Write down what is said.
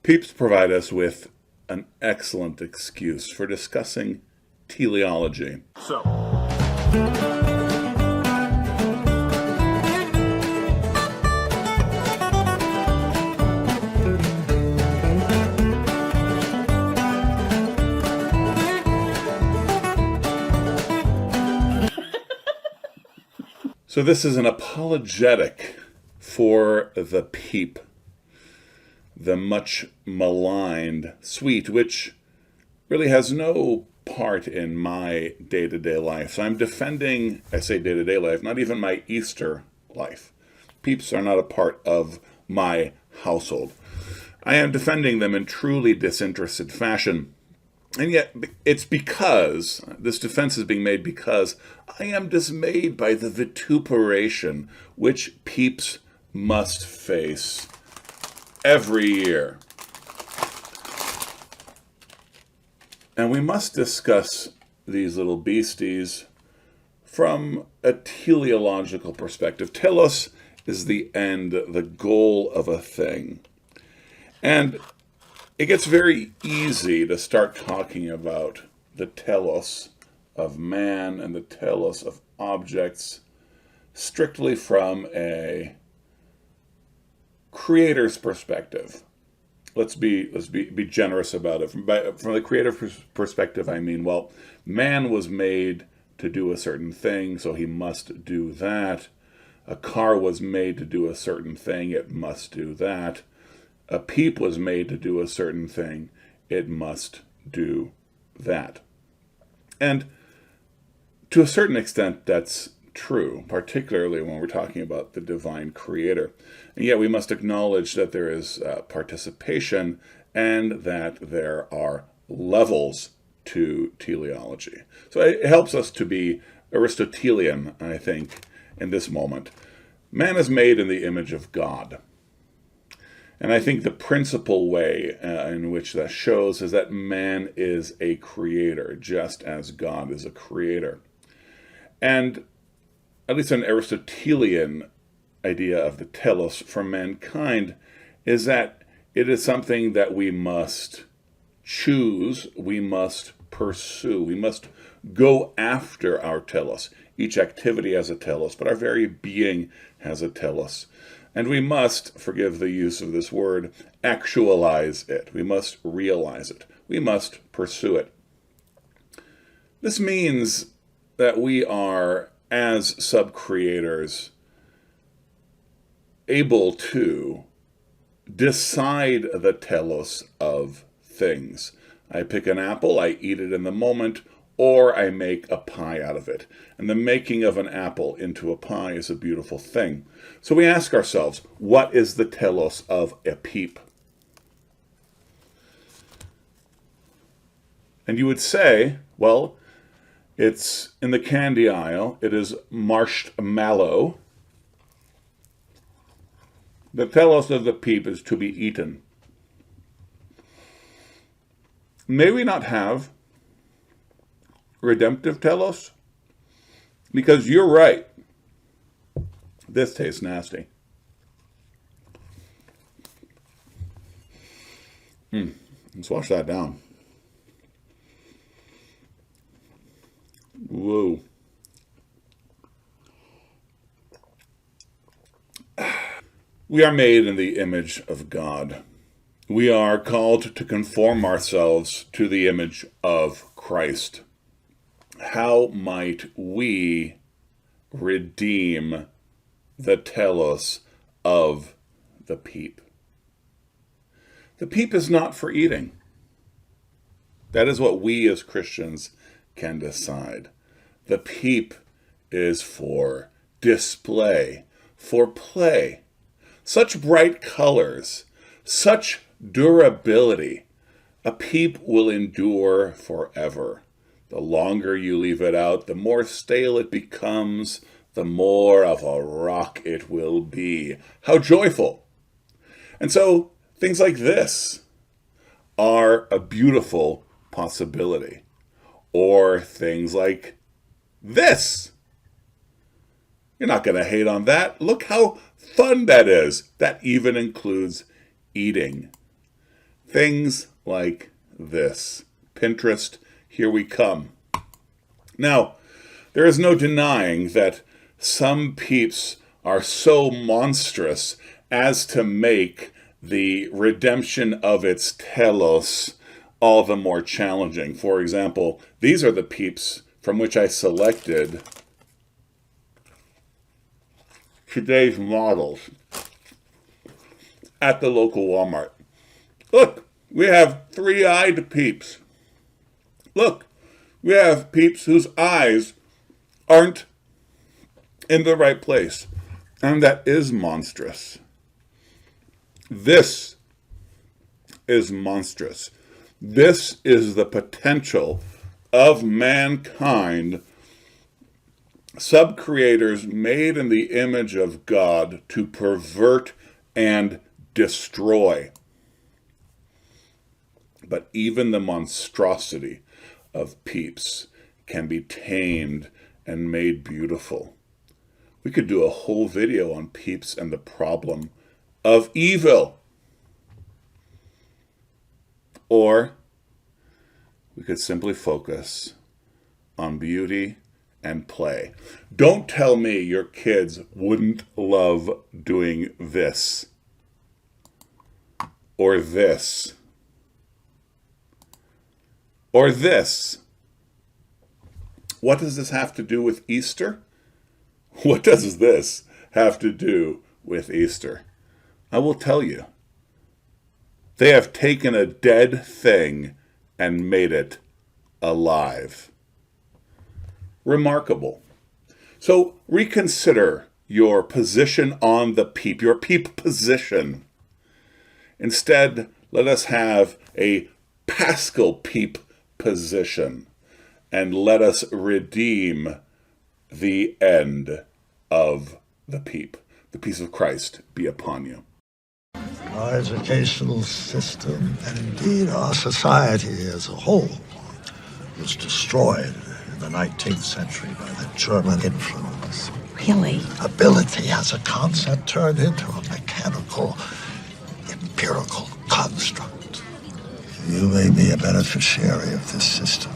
Peeps provide us with an excellent excuse for discussing teleology. So this is an apologetic for the peep, the much maligned sweet, which really has no part in my day-to-day life. So I'm defending, I say day-to-day life, not even my Easter life. Peeps are not a part of my household. I am defending them in truly disinterested fashion. And yet, it's because, this defense is being made because I am dismayed by the vituperation which Peeps must face every year. And we must discuss these little beasties from a teleological perspective. Telos is the end, the goal of a thing. And it gets very easy to start talking about the telos of man and the telos of objects strictly from a creator's perspective. Let's be generous about it. From the creative perspective, I mean, well, man was made to do a certain thing, so he must do that. A car was made to do a certain thing, it must do that. A peep was made to do a certain thing, it must do that. And to a certain extent, that's true, particularly when we're talking about the divine creator. And yet we must acknowledge that there is participation and that there are levels to teleology. So it helps us to be Aristotelian, I think, in this moment. Man is made in the image of God. And I think the principal way in which that shows is that man is a creator, just as God is a creator. And at least an Aristotelian idea of the telos for mankind is that it is something that we must choose, we must pursue, we must go after our telos. Each activity has a telos, but our very being has a telos. And we must, forgive the use of this word, actualize it. We must realize it. We must pursue it. This means that we are, as sub-creators, able to decide the telos of things. I pick an apple, I eat it in the moment, or I make a pie out of it. And the making of an apple into a pie is a beautiful thing. So we ask ourselves, what is the telos of a peep? And you would say, well, it's in the candy aisle, it is marshmallow. The telos of the peep is to be eaten. May we not have redemptive telos? Because you're right. This tastes nasty. Let's wash that down. Whoa. We are made in the image of God. We are called to conform ourselves to the image of Christ. How might we redeem the telos of the peep? The peep is not for eating. That is what we as Christians can decide. The peep is for display, for play. Such bright colors, such durability. A peep will endure forever. The longer you leave it out, the more stale it becomes, the more of a rock it will be. How joyful! And so things like this are a beautiful possibility. Or things like this. You're not going to hate on that. Look how fun that is. That even includes eating. Things like this. Pinterest, here we come. Now, there is no denying that some peeps are so monstrous as to make the redemption of its telos all the more challenging. For example, these are the peeps from which I selected today's models at the local Walmart. Look, we have three-eyed peeps. Look, we have peeps whose eyes aren't in the right place. And that is monstrous. This is monstrous. This is the potential of mankind, sub-creators made in the image of God, to pervert and destroy. But even the monstrosity of peeps can be tamed and made beautiful. We could do a whole video on peeps and the problem of evil. Or we could simply focus on beauty and play. Don't tell me your kids wouldn't love doing this or this or this. What does this have to do with Easter? What does this have to do with Easter? I will tell you. They have taken a dead thing and made it alive. Remarkable. So reconsider your position on the peep, your peep position. Instead, let us have a Paschal peep position, and let us redeem the end of the peep. The peace of Christ be upon you. Our educational system, and indeed our society as a whole, was destroyed in the 19th century by the German influence. Really? Ability as a concept turned into a mechanical, empirical construct. You may be a beneficiary of this system.